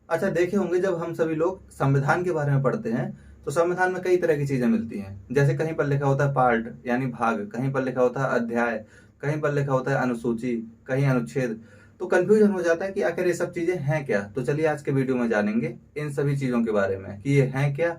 अच्छा, देखे होंगे जब हम सभी लोग संविधान के बारे में पढ़ते हैं तो संविधान में कई तरह की चीजें मिलती हैं। जैसे कहीं पर लिखा होता है पार्ट यानी भाग, कहीं पर लिखा होता है अध्याय, कहीं पर लिखा होता है अनुसूची, कहीं अनुच्छेद। तो कंफ्यूजन हो जाता है कि आखिर ये सब चीजें हैं क्या। तो चलिए आज के वीडियो में जानेंगे इन सभी चीजों के बारे में कि ये हैं क्या,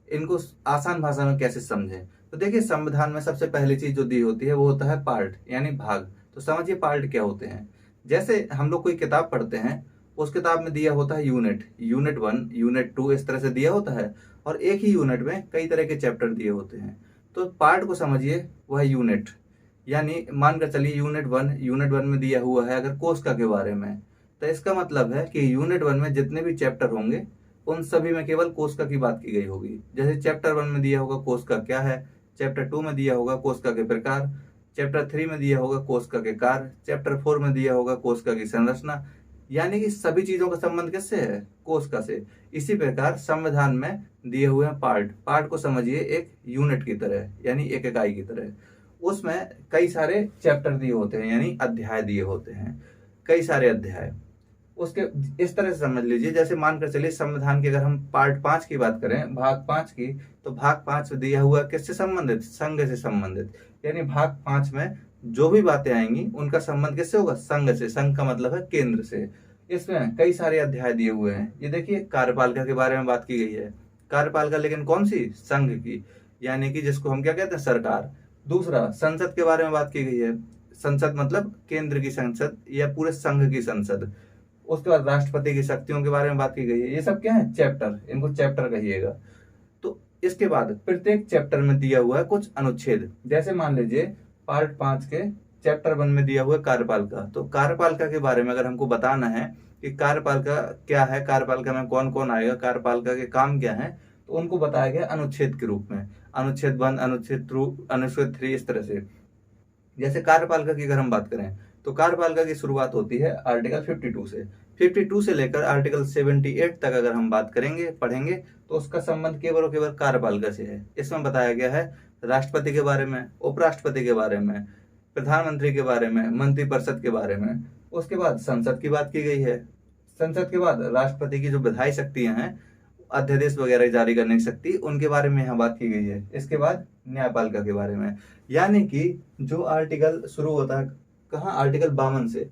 इनको आसान भाषा में कैसे समझें। तो देखिए, संविधान में सबसे पहली चीज जो दी होती है वो होता है पार्ट यानी भाग। तो समझिए पार्ट क्या होते हैं। जैसे हम लोग कोई किताब पढ़ते हैं, उस किताब में दिया होता है यूनिट, यूनिट 1, यूनिट 2, इस तरह से दिया होता है। और एक ही यूनिट में कई तरह के चैप्टर दिए होते हैं। तो पार्ट को समझिए वह यूनिट, यानी मानकर चलिए यूनिट 1 में दिया हुआ है अगर कोशिका के बारे में, तो इसका मतलब है कि यूनिट 1 में जितने भी चैप्टर होंगे उन सभी में केवल कोशिका की बात की गई होगी। जैसे चैप्टर 1 में दिया होगा कोशिका क्या है, चैप्टर 2 में दिया होगा कोशिका के प्रकार, चैप्टर 3 में दिया होगा कोशिका के कार्य, चैप्टर 4 में दिया होगा कोशिका की संरचना। यानी कि सभी चीजों का संबंध किससे है? कोशिका से। इसी प्रकार संविधान में दिए हुए हैं पार्ट। पार्ट को समझिए एक यूनिट की तरह, यानी एक इकाई की तरह। उसमें कई सारे चैप्टर दिए होते हैं, यानी अध्याय दिए होते हैं, कई सारे अध्याय। उसके इस तरह से समझ लीजिए, जैसे मानकर चलिए संविधान की अगर हम पार्ट 5 की बात करें, भाग 5 की, तो भाग 5 में दिया हुआ किससे संबंधित? संघ से संबंधित। यानी भाग 5 में जो भी बातें आएंगी उनका संबंध किससे होगा? संघ से। संघ का मतलब है केंद्र से। इसमें कई सारे अध्याय दिए हुए हैं। ये देखिए, कार्यपालिका के बारे में बात की गई है। कार्यपालिका लेकिन कौन सी? संघ की, यानी कि जिसको हम क्या कहते हैं? सरकार। दूसरा, संसद के बारे में बात की गई है। संसद मतलब केंद्र की संसद या पूरे संघ की संसद। उसके बाद राष्ट्रपति की शक्तियों के बारे में बात की गई है। ये सब क्या है? चैप्टर। इनको चैप्टर कहिएगा। तो इसके बाद प्रत्येक चैप्टर में दिया हुआ है कुछ अनुच्छेद। जैसे मान लीजिए पार्ट 5 के चैप्टर 1 में दिया हुआ है कार्यपालिका। तो कार्यपालिका के बारे में अगर हमको बताना है कि कार्यपालिका क्या है, कार्यपालिका में कौन कौन आएगा, कार्यपालिका के काम क्या है, तो उनको बताया गया अनुच्छेद के रूप में। अनुच्छेद 1, अनुच्छेद 2, अनुच्छेद 3, इस तरह से। जैसे कार्यपालिका की अगर हम बात करें तो कार्यपालिका की शुरुआत होती है आर्टिकल 52 से। 52 से लेकर आर्टिकल 78 तक अगर हम बात करेंगे, पढ़ेंगे, तो उसका संबंध केवल और केवल कार्यपालिका से है। इसमें बताया गया है राष्ट्रपति के बारे में, उपराष्ट्रपति के बारे में, प्रधानमंत्री के बारे में, मंत्रिपरिषद के बारे में। उसके बाद संसद की बात की गई है। संसद के बाद राष्ट्रपति की जो विधायी शक्तियां हैं, अध्यादेश वगैरह जारी करने की शक्ति, उनके बारे में यहाँ बात की गई है। इसके बाद न्यायपालिका के बारे में, यानी कि जो आर्टिकल शुरू होता है कहाँ? आर्टिकल 52 से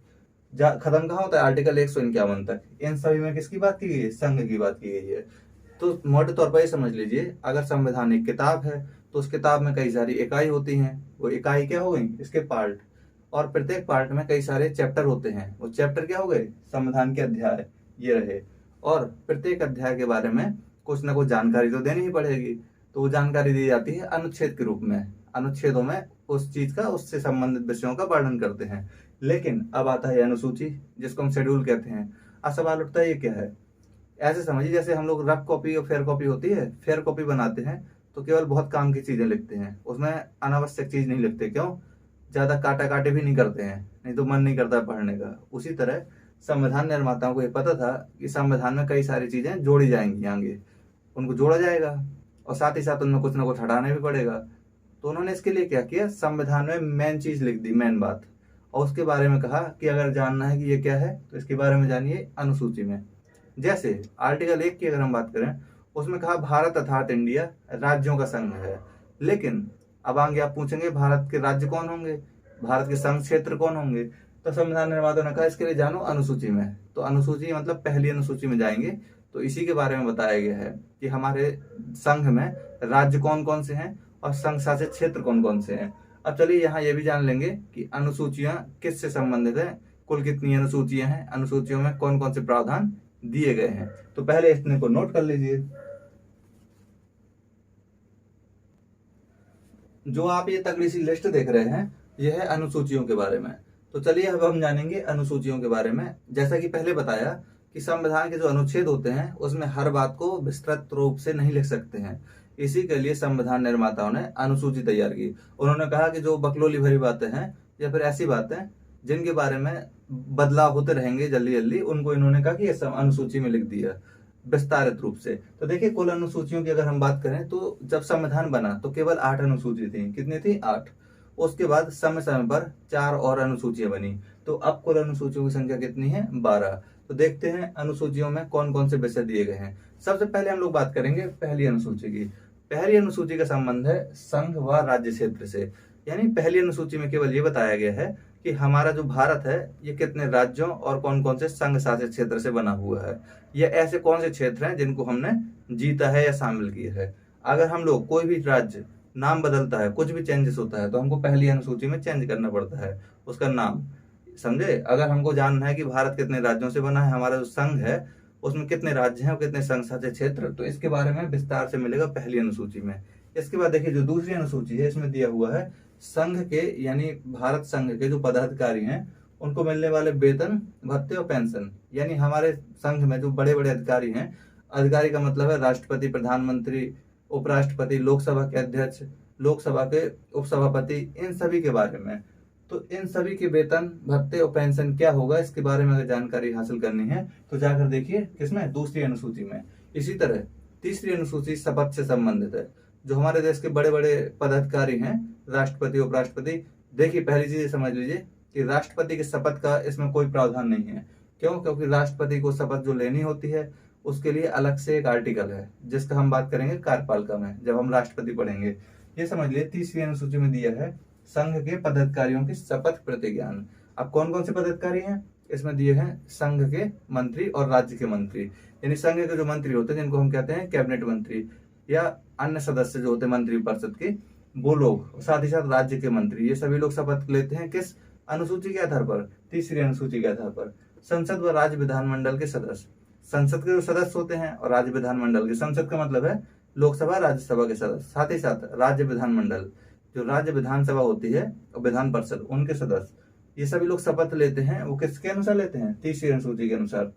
खत्म कहाँ होता है? आर्टिकल 151 तक। इन सभी में किसकी बात की गई है? संघ की बात की गई है। तो मोटे तौर पर ये समझ लीजिए, अगर संविधान एक किताब है तो उस किताब में कई सारी इकाई होती हैं। वो इकाई क्या हो गई? इसके पार्ट। और प्रत्येक पार्ट में कई सारे चैप्टर होते हैं। वो चैप्टर क्या हो गए? संविधान के अध्याय ये रहे। और प्रत्येक अध्याय के बारे में कुछ ना कुछ जानकारी तो देनी ही पड़ेगी। तो वो जानकारी दी जाती है अनुच्छेद के रूप में। अनुच्छेदों में उस चीज का, उससे संबंधित विषयों का वर्णन करते हैं। लेकिन अब आता है अनुसूची, जिसको हम शेड्यूल कहते हैं। अब सवाल उठता है ये क्या है? ऐसे समझिए जैसे हम लोग रफ कॉपी और फेयर कॉपी होती है, फेयर कॉपी बनाते हैं तो केवल बहुत काम की चीजें लिखते हैं, उसमें अनावश्यक चीज नहीं लिखते। क्यों? ज्यादा काटा काटे भी नहीं करते हैं, नहीं तो मन नहीं करता पढ़ने का। उसी तरह संविधान निर्माताओं को ये पता था कि संविधान में कई सारी चीजें जोड़ी जाएंगी आगे, उनको जोड़ा जाएगा और साथ ही साथ उनमें कुछ ना कुछ हटाना भी पड़ेगा। तो उन्होंने इसके लिए क्या किया? संविधान में मेन चीज लिख दी, मेन बात, और उसके बारे में कहा कि अगर जानना है कि ये क्या है तो इसके बारे में जानिए अनुसूची में। जैसे आर्टिकल 1 की अगर हम बात करें, उसमें कहा भारत अर्थात इंडिया राज्यों का संघ है। लेकिन अब आगे आप पूछेंगे भारत के राज्य कौन होंगे, भारत के संघ क्षेत्र कौन होंगे? तो संविधान निर्माता ने कहा इसके लिए जानो अनुसूची में। तो अनुसूची मतलब पहली अनुसूची में जाएंगे तो इसी के बारे में बताया गया है कि हमारे संघ में राज्य कौन कौन से हैं और संघ शासित क्षेत्र कौन कौन से हैं। अब चलिए यहाँ ये भी जान लेंगे कि अनुसूचियां किससे संबंधित है, कुल कितनी अनुसूचियां हैं, अनुसूचियों में कौन कौन से प्रावधान दिए गए हैं। तो पहले इतने को नोट कर लीजिए। जो आप ये तगड़ी सी लिस्ट देख रहे हैं, यह है अनुसूचियों के बारे में। तो चलिए अब हम जानेंगे अनुसूचियों के बारे में। जैसा कि पहले बताया कि संविधान के जो अनुच्छेद होते हैं उसमें हर बात को विस्तृत रूप से नहीं लिख सकते हैं। इसी के लिए संविधान निर्माताओं ने अनुसूची तैयार की। उन्होंने कहा कि जो बकलोली भरी बातें हैं या फिर ऐसी बातें जिनके बारे में बदलाव होते रहेंगे जल्दी जल्दी, उनको इन्होंने कहा कि ये सब अनुसूची में लिख दिया विस्तारित रूप से। तो देखिए, कुल अनुसूचियों की अगर हम बात करें तो जब संविधान बना तो केवल 8 अनुसूची थी। कितनी थी? 8। उसके बाद समय समय पर 4 और अनुसूचियां बनी। तो अब कुल अनुसूचियों की संख्या कितनी है? 12। तो देखते हैं अनुसूचियों में कौन कौन से विषय दिए गए हैं। सबसे पहले हम लोग बात करेंगे पहली अनुसूची की। पहली अनुसूची का संबंध है संघ व राज्य क्षेत्र से। यानी पहली अनुसूची में केवल ये बताया गया है कि हमारा जो भारत है ये कितने राज्यों और कौन कौन से संघ शासित क्षेत्र से बना हुआ है, ये ऐसे कौन से क्षेत्र हैं जिनको हमने जीता है या शामिल किया है। अगर हम लोग कोई भी राज्य नाम बदलता है, कुछ भी चेंजेस होता है, तो हमको पहली अनुसूची में चेंज करना पड़ता है उसका नाम। समझे? अगर हमको जानना है कि भारत कितने राज्यों से बना है, हमारा जो संघ है उसमें कितने राज्य हैं और कितने संघ शासित क्षेत्र, तो इसके बारे में विस्तार से मिलेगा पहली अनुसूची में। इसके बाद देखिए जो दूसरी अनुसूची है इसमें दिया हुआ है संघ के यानी भारत संघ के जो पदाधिकारी हैं उनको मिलने वाले वेतन, भत्ते और पेंशन। यानी हमारे संघ में जो बड़े बड़े अधिकारी हैं, अधिकारी का मतलब है राष्ट्रपति, प्रधानमंत्री, उपराष्ट्रपति, लोकसभा के अध्यक्ष, लोकसभा के उपसभापति, इन सभी के बारे में। तो इन सभी के वेतन, भत्ते और पेंशन क्या होगा इसके बारे में अगर जानकारी हासिल करनी है तो जाकर देखिए किसमें, दूसरी अनुसूची में। इसी तरह तीसरी अनुसूची शपथ से संबंधित है। जो हमारे देश के बड़े बड़े पदाधिकारी हैं, राष्ट्रपति, उपराष्ट्रपति, देखिए पहली चीज समझ लीजिए कि राष्ट्रपति की शपथ का इसमें कोई प्रावधान नहीं है। क्यों? क्योंकि राष्ट्रपति को शपथ जो लेनी होती है उसके लिए अलग से एक आर्टिकल है जिसका हम बात करेंगे कार्यपालिका में जब हम राष्ट्रपति पढ़ेंगे। ये समझ लिए तीसरी अनुसूची में दिया है संघ के पदाधिकारियों की शपथ प्रतिज्ञान। अब कौन कौन से पदाधिकारी हैं इसमें दिए हैं? संघ के मंत्री और राज्य के मंत्री। यानी संघ के जो मंत्री होते हैं जिनको हम कहते हैं कैबिनेट मंत्री, या अन्य सदस्य जो होते हैं मंत्री परिषद के, वो लोग, साथ ही साथ राज्य के मंत्री, ये सभी लोग शपथ लेते हैं किस अनुसूची के आधार पर? तीसरी अनुसूची के आधार पर। संसद व राज्य विधानमंडल के सदस्य, संसद के जो सदस्य होते हैं और राज्य विधानमंडल के, संसद का मतलब है लोकसभा राज्यसभा के सदस्य, साथ ही साथ राज्य विधानमंडल जो राज्य विधानसभा होती है और विधान परिषद, उनके सदस्य, ये सभी लोग शपथ लेते हैं। वो किसके अनुसार लेते हैं? तीसरी अनुसूची के अनुसार।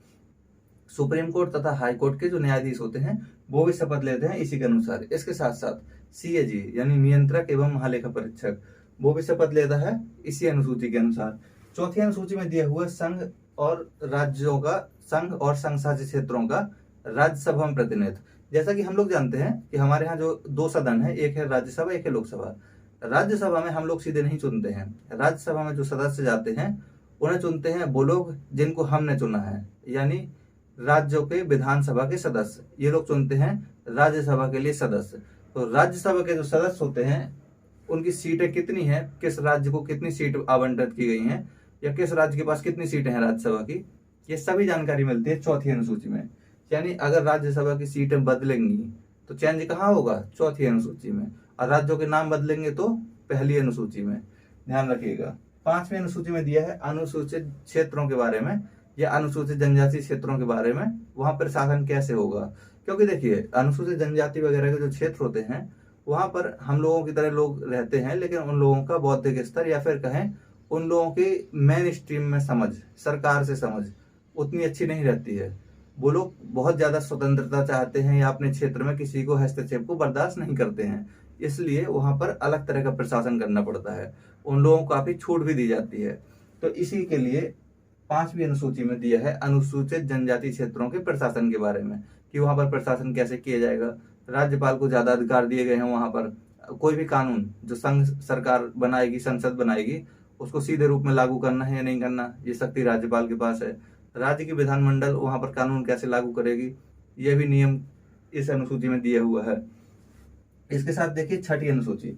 सुप्रीम कोर्ट तथा हाई कोर्ट के जो न्यायाधीश होते हैं वो भी शपथ लेते हैं इसी के अनुसार। इसके साथ साथ सीएजी यानी नियंत्रक एवं महालेखा परीक्षक, वो भी शपथ लेता है इसी अनुसूची के अनुसार। चौथी अनुसूची में दिया हुआ संघ और राज्यों का, संघ और संघ शासित क्षेत्रों का राज्यसभा में प्रतिनिधित्व। जैसा कि हम लोग जानते हैं कि हमारे यहाँ जो दो सदन है, एक है राज्यसभा, एक है लोकसभा। राज्यसभा में हम लोग सीधे नहीं चुनते हैं, राज्यसभा में जो सदस्य जाते हैं उन्हें चुनते हैं वो लोग जिनको हमने चुना है, यानी राज्यों के विधानसभा के सदस्य, ये लोग चुनते हैं राज्यसभा के लिए सदस्य। तो राज्यसभा के जो सदस्य होते हैं उनकी सीटें कितनी हैं, किस राज्य को कितनी सीट आवंटित की गई हैं, या किस राज्य के पास कितनी सीटें हैं राज्यसभा की, ये सभी जानकारी मिलती है चौथी अनुसूची में। यानी अगर राज्यसभा की सीटें बदलेंगी तो चेंज कहाँ होगा? चौथी अनुसूची में। और राज्यों के नाम बदलेंगे तो पहली अनुसूची में। ध्यान रखिएगा। पांचवी अनुसूची में दिया है अनुसूचित क्षेत्रों के बारे में या अनुसूचित जनजाति क्षेत्रों के बारे में, वहां पर शासन कैसे होगा। क्योंकि देखिए अनुसूचित जनजाति वगैरह के जो क्षेत्र होते हैं वहां पर हम लोगों की तरह लोग रहते हैं, लेकिन उन लोगों का बौद्धिक स्तर या फिर कहें उन लोगों की मेन स्ट्रीम में समझ, सरकार से समझ उतनी अच्छी नहीं रहती है। वो लोग बहुत ज्यादा स्वतंत्रता चाहते हैं या अपने क्षेत्र में किसी को हस्तक्षेप को बर्दाश्त नहीं करते हैं, इसलिए वहां पर अलग तरह का प्रशासन करना पड़ता है। उन लोगों को काफी छूट भी दी जाती है। तो इसी के लिए पांचवी अनुसूची में दिया है अनुसूचित जनजाति क्षेत्रों के प्रशासन के बारे में, कि वहां पर प्रशासन कैसे किया जाएगा। राज्यपाल को ज्यादा अधिकार दिए गए हैं। वहां पर कोई भी कानून जो संघ सरकार बनाएगी, संसद बनाएगी, उसको सीधे रूप में लागू करना है या नहीं करना, ये शक्ति राज्यपाल के पास है। राज्य की विधानमंडल वहां पर कानून कैसे लागू करेगी, यह भी नियम इस अनुसूची में दिया हुआ है। इसके साथ देखिए छठी अनुसूची।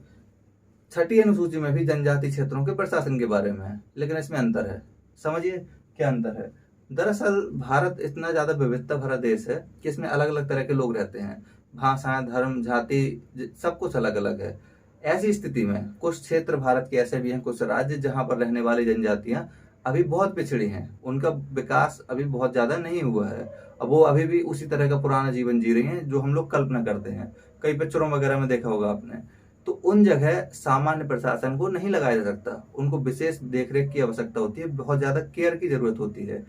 छठी अनुसूची में भी जनजाति क्षेत्रों के प्रशासन के बारे में है, लेकिन इसमें अंतर है। समझिए क्या अंतर है। दरअसल भारत इतना ज्यादा विविधता भरा देश है कि इसमें अलग अलग तरह के लोग रहते हैं, भाषाएं, धर्म, जाति, सब कुछ अलग अलग है। ऐसी स्थिति में कुछ क्षेत्र भारत के ऐसे भी हैं, कुछ राज्य जहां पर रहने वाली जनजातियां अभी बहुत पिछड़ी हैं, उनका विकास अभी बहुत ज्यादा नहीं हुआ है। अब वो अभी भी उसी तरह का पुराना जीवन जी रही हैं जो हम लोग कल्पना करते हैं, कई पिक्चरों वगैरह में देखा होगा आपने। तो उन जगह सामान्य प्रशासन को नहीं लगाया जा सकता, उनको विशेष देखरेख की आवश्यकता होती है, बहुत ज्यादा केयर की जरूरत होती है।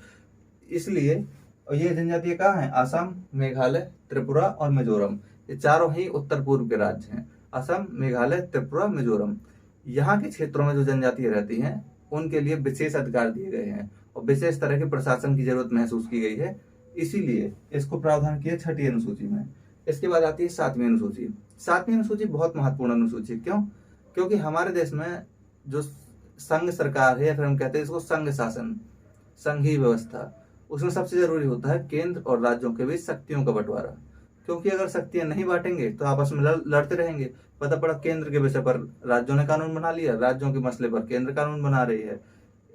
इसलिए ये जनजातियां कहाँ हैं? असम, मेघालय, त्रिपुरा और मिजोरम। ये चारों ही उत्तर पूर्व के राज्य हैं, असम, मेघालय, त्रिपुरा, मिजोरम। यहाँ के क्षेत्रों में जो जनजातियां रहती हैं उनके लिए विशेष अधिकार दिए गए हैं और विशेष तरह के प्रशासन की जरूरत महसूस की गई है, इसीलिए इसको प्रावधान किया छठी अनुसूची में। इसके बाद आती है सातवीं अनुसूची। सातवीं अनुसूची बहुत महत्वपूर्ण अनुसूची। क्यों? क्योंकि हमारे देश में जो संघ सरकार है, या फिर हम कहते हैं इसको संघ शासन, संघीय व्यवस्था, उसमें सबसे जरूरी होता है केंद्र और राज्यों के बीच शक्तियों का बंटवारा, क्योंकि अगर शक्तियां नहीं बांटेंगे तो आपस में लड़ते रहेंगे। पता पड़ा केंद्र के विषय पर राज्यों ने कानून बना लिया, राज्यों के मसले पर केंद्र कानून बना रही है।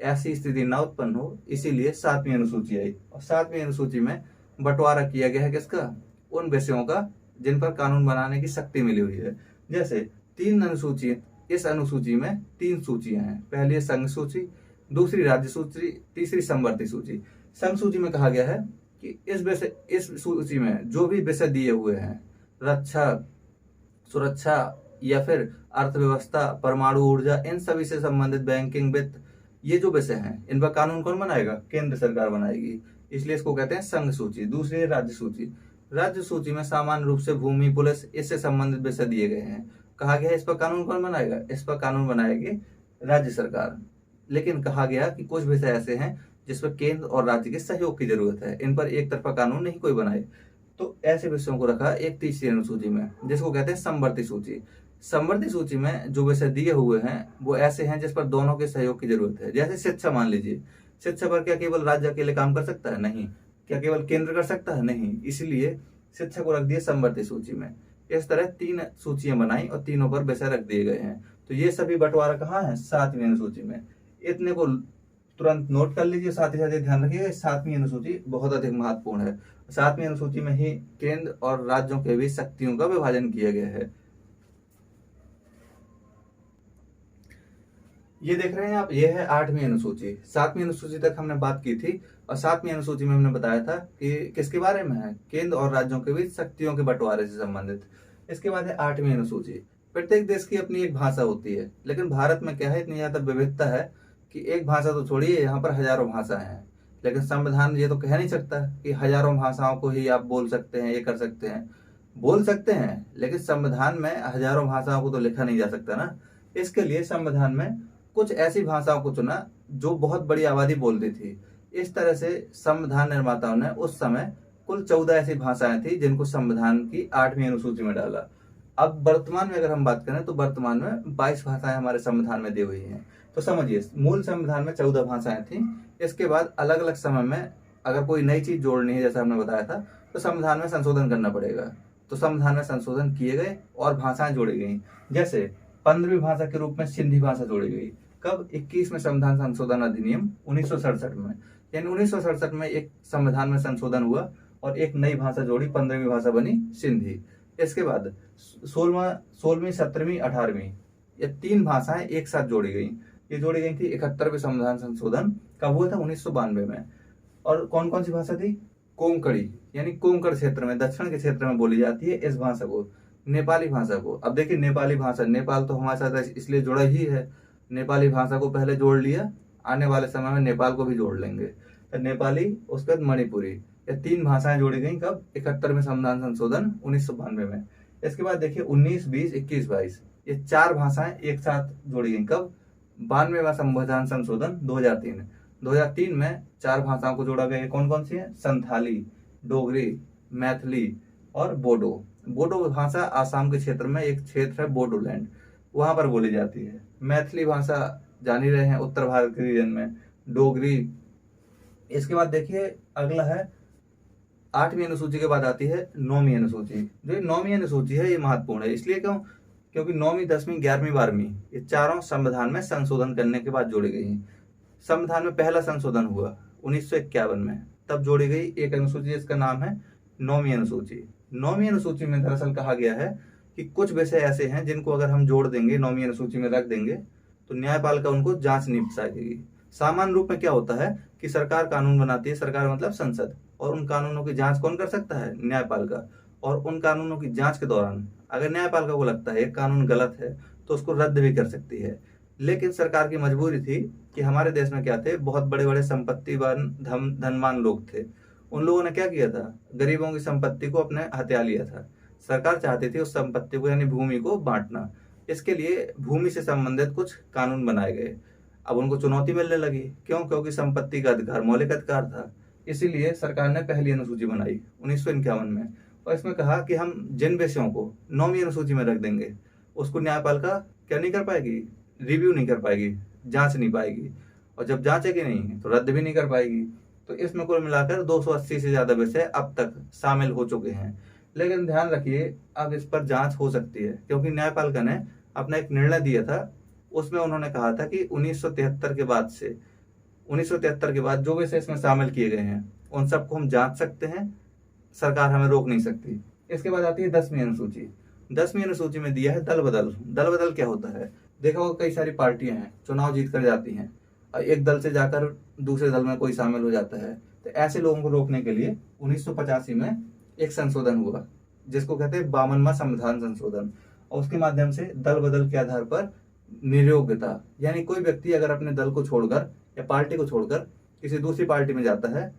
ऐसी स्थिति ना उत्पन्न हो, इसीलिए 7वीं अनुसूची आई, और 7वीं अनुसूची में बंटवारा किया गया है किसका? उन विषयों का जिन पर कानून बनाने की शक्ति मिली हुई है। जैसे 3 अनुसूची, इस अनुसूची में 3 सूचियां हैं। पहली है संघ सूची, दूसरी राज्य सूची, तीसरी समवर्ती सूची। संघ सूची में कहा गया है कि इस सूची में जो भी विषय दिए हुए हैं, रक्षा, सुरक्षा या फिर अर्थव्यवस्था, परमाणु ऊर्जा, इन सभी से संबंधित, बैंकिंग, वित्त, ये जो विषय हैं इन पर कानून कौन बनाएगा? केंद्र सरकार बनाएगी, इसलिए इसको कहते हैं संघ सूची। दूसरी है राज्य सूची। राज्य सूची में सामान्य रूप से भूमि, पुलिस, इससे संबंधित विषय दिए गए हैं। कहा गया है इस पर कानून कौन बनाएगा? इस पर कानून बनाएगी राज्य सरकार। लेकिन कहा गया कि कुछ विषय ऐसे हैं जिस पर केंद्र और राज्य के सहयोग की जरूरत है, इन पर एक तरफा कानून नहीं कोई बनाए। तो ऐसे विषयों को रखा एक तीसरी अनुसूची में, जिसको कहते हैं समवर्ती सूची। समवर्ती सूची में जो विषय दिए हुए हैं वो ऐसे हैं जिस पर दोनों के सहयोग की जरूरत है। जैसे शिक्षा मान लीजिए, शिक्षा पर क्या केवल राज्य अकेले काम कर सकता है? नहीं। क्या केवल केंद्र कर सकता है? नहीं। इसलिए शिक्षा को रख दिया समवर्ती सूची में। इस तरह 3 सूचियां बनाई और तीनों पर विषय रख दिए गए हैं। तो ये सभी बंटवारा कहाँ है? 7वीं अनुसूची में। इतने को तुरंत नोट कर लीजिए, साथ ही साथ ये ध्यान रखिएगा 7वीं अनुसूची बहुत अधिक महत्वपूर्ण है। 7वीं अनुसूची में ही केंद्र और राज्यों के बीच शक्तियों का विभाजन किया गया है। ये देख रहे हैं आप, ये है 8वीं अनुसूची। 7वीं अनुसूची तक हमने बात की थी, और 7वीं अनुसूची में हमने बताया था कि किसके बारे में है? केंद्र और राज्यों के बीच शक्तियों के बंटवारे से संबंधित। इसके बाद है 8वीं अनुसूची। प्रत्येक देश की अपनी एक भाषा होती है, लेकिन भारत में क्या है, इतनी ज्यादा विविधता है कि एक भाषा तो छोड़िए, यहाँ पर हजारों भाषाएं हैं। लेकिन संविधान ये तो कह नहीं सकता कि हजारों भाषाओं को ही आप बोल सकते हैं, ये कर सकते हैं। बोल सकते हैं, लेकिन संविधान में हजारों भाषाओं को तो लिखा नहीं जा सकता ना। इसके लिए संविधान में कुछ ऐसी भाषाओं को चुना जो बहुत बड़ी आबादी बोलती थी। इस तरह से संविधान निर्माताओं ने उस समय कुल 14 ऐसी भाषाएं थी जिनको संविधान की 8वीं अनुसूची में डाला। अब वर्तमान में अगर हम बात करें तो वर्तमान में 22 भाषाएं हमारे संविधान में दी हुई हैं। तो समझिए, मूल संविधान में 14 भाषाएं थी। इसके बाद अलग अलग समय में अगर कोई नई चीज जोड़नी है, जैसा हमने बताया था, तो संविधान में संशोधन करना पड़ेगा। तो संविधान में संशोधन किए गए और भाषाएं जोड़ी गई। जैसे 15वीं भाषा के रूप में सिंधी भाषा जोड़ी गई। कब? 21वें संविधान संशोधन अधिनियम 1967 में। यानी 1967 में एक संविधान में संशोधन हुआ और एक नई भाषा जोड़ी, 15वीं भाषा बनी सिंधी। इसके बाद 16वीं, 17वीं, 18वीं, ये 3 भाषाएं एक साथ जोड़ी गई। ये जोड़ी गई थी 71वें संविधान संशोधन। कब हुआ था? 1992 में। और कौन कौन सी भाषा थी? कोंकणी, यानी कोंकण क्षेत्र में, दक्षिण के क्षेत्र में बोली जाती है इस भाषा को। नेपाली भाषा को, अब देखिए नेपाली भाषा, नेपाल तो हमारे साथ इसलिए जुड़ा ही है। नेपाली भाषा को पहले जोड़ लिया, आने वाले समय में नेपाल को भी जोड़ लेंगे। तो नेपाली, उसके बाद मणिपुरी, ये 3 भाषाएं जोड़ी गई। कब? 71वें संविधान संशोधन 1992 में। इसके बाद देखिए 19, 20, 21, 22, ये 4 भाषाएं एक साथ जोड़ी गई। कब? 92वां संविधान संशोधन 2003। 2003 में 4 भाषाओं को जोड़ा गया। कौन कौन सी है? संथाली, डोगरी, मैथिली और बोडो। बोडो भाषा आसाम के क्षेत्र में एक क्षेत्र है बोडोलैंड, वहां पर बोली जाती है। मैथिली भाषा जान ही रहे हैं उत्तर भारत के रीजन में, डोगरी। इसके बाद देखिए अगला है 8वीं अनुसूची के बाद आती है 9वीं अनुसूची। जो 9वीं अनुसूची है ये महत्वपूर्ण है, इसलिए क्यों? क्योंकि 9वीं, 10वीं, 11वीं, 12वीं ये चारों संविधान में संशोधन करने के बाद जोड़ी गई। संविधान में पहला संशोधन हुआ 1951 में, तब जोड़ी गई एक अनुसूची, इसका नाम है 9वीं अनुसूची। 9वीं अनुसूची में दरअसल कहा गया है कि कुछ विषय ऐसे हैं जिनको अगर हम जोड़ देंगे, 9वीं अनुसूची में रख देंगे, तो न्यायपालिका उनको जांच नहीं सकेगी। सामान्य रूप में क्या होता है कि सरकार कानून बनाती है, सरकार मतलब संसद, और उन कानूनों की जांच कौन कर सकता है? न्यायपालिका। और उन कानूनों की जांच के दौरान अगर न्यायपालिका को लगता है कानून गलत है तो उसको रद्द भी कर सकती है। लेकिन सरकार की मजबूरी थी कि हमारे देश में क्या थे, बहुत बड़े बड़े संपत्तिवान, धनवान लोग थे। उन लोगों ने क्या किया था? गरीबों की संपत्ति को अपने हथिया लिया था। सरकार चाहती थी उस संपत्ति को, यानी भूमि को, बांटना। इसके लिए भूमि से संबंधित कुछ कानून बनाए गए। अब उनको चुनौती मिलने लगी। क्यों? क्योंकि संपत्ति का अधिकार मौलिक अधिकार था। इसीलिए सरकार ने पहली अनुसूची बनाई 1951 में, और इसमें कहा कि हम जिन विषयों को 9वीं अनुसूची में रख देंगे उसको न्यायपालिका क्या नहीं कर पाएगी? रिव्यू नहीं कर पाएगी, जांच नहीं पाएगी। और जब जांचेगी नहीं तो रद्द भी नहीं कर पाएगी। तो इसमें कुल मिलाकर 280 से ज्यादा विषय अब तक शामिल हो चुके हैं। लेकिन ध्यान रखिए, अब इस पर जांच हो सकती है, क्योंकि न्यायपालिका ने अपना एक निर्णय दिया था। उसमें उन्होंने कहा था कि 1973 के बाद से 1973 के बाद जो विषय इसमें शामिल किए गए हैं उन सबको हम जांच सकते हैं, सरकार हमें रोक नहीं सकती। इसके बाद आती है 10वीं अनुसूची। 10वीं अनुसूची में दिया है दल बदल। दल बदल क्या होता है? देखा होगा कई सारी पार्टियां हैं, चुनाव जीत कर जाती हैं और एक दल से जाकर दूसरे दल में कोई शामिल हो जाता है। तो ऐसे लोगों को रोकने के लिए 1985 में एक संशोधन हुआ, जिसको कहते हैं 52वां संविधान संशोधन। और उसके माध्यम से दल बदल के आधार पर नियोग्यता, यानी कोई व्यक्ति अगर अपने दल को छोड़कर या पार्टी को छोड़कर किसी दूसरी पार्टी में जाता है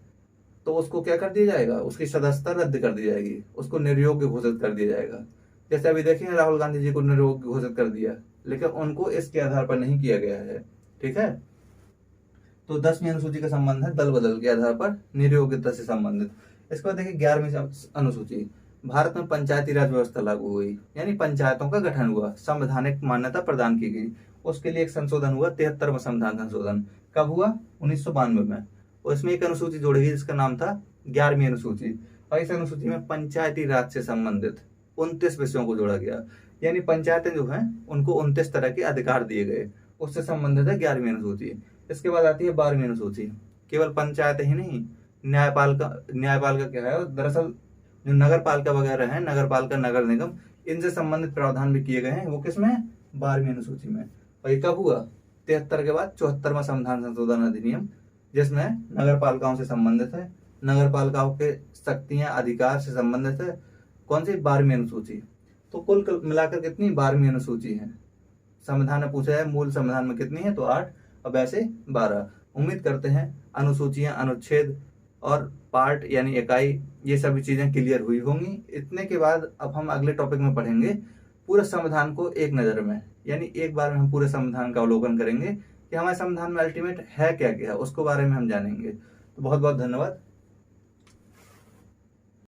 तो उसको क्या कर दिया जाएगा? उसकी सदस्यता रद्द कर दी जाएगी, उसको निर्योग्य घोषित कर दिया जाएगा। जैसे अभी देखिए राहुल गांधी जी को निर्योग्य घोषित कर दिया, लेकिन उनको इसके आधार पर नहीं किया गया है। ठीक है, तो 10वीं अनुसूची का संबंध है दल बदल के आधार पर निर्योग्यता से संबंधित। इसके बाद देखिए 11वीं अनुसूची, भारत में पंचायती राज व्यवस्था लागू हुई, यानी पंचायतों का गठन हुआ, संवैधानिक मान्यता प्रदान की गई। उसके लिए एक संशोधन हुआ, 73वां संविधान संशोधन। कब हुआ? 1992 में। और इसमें एक अनुसूची जोड़ी गई जिसका नाम था 11वीं अनुसूची। और इस अनुसूची में पंचायती राज से संबंधित 29 विषयों को जोड़ा गया, यानी पंचायतें जो हैं उनको 29 तरह के अधिकार दिए गए, उससे संबंधित है 11वीं अनुसूची। इसके बाद आती है 12वीं अनुसूची। केवल पंचायत ही नहीं, न्यायपालिका क्या है? दरअसल जो नगर पालिका वगैरह है, नगर पालिका, नगर निगम, इनसे संबंधित प्रावधान भी किए गए हैं। वो किसमें? 12वीं अनुसूची में। और ये कब हुआ? 73 के बाद 74वां संविधान संशोधन अधिनियम, जिसमें नगर पालिकाओं से संबंधित है, नगर पालिकाओं के शक्तियां अधिकार से संबंधित है। कौन सी? 12वीं अनुसूची। तो कुल मिलाकर कितनी? 12वीं अनुसूची है। संविधान ने पूछा है मूल संविधान में कितनी है, तो 8, अब ऐसे 12। उम्मीद करते हैं अनुसूचियां, अनुच्छेद और पार्ट यानी इकाई, ये सभी चीजें क्लियर हुई होंगी। इतने के बाद अब हम अगले टॉपिक में पढ़ेंगे पूरे संविधान को एक नजर में, यानी एक बार में हम पूरे संविधान का अवलोकन करेंगे कि हमारे संविधान में अल्टीमेट है क्या क्या, उसको बारे में हम जानेंगे। तो बहुत बहुत धन्यवाद।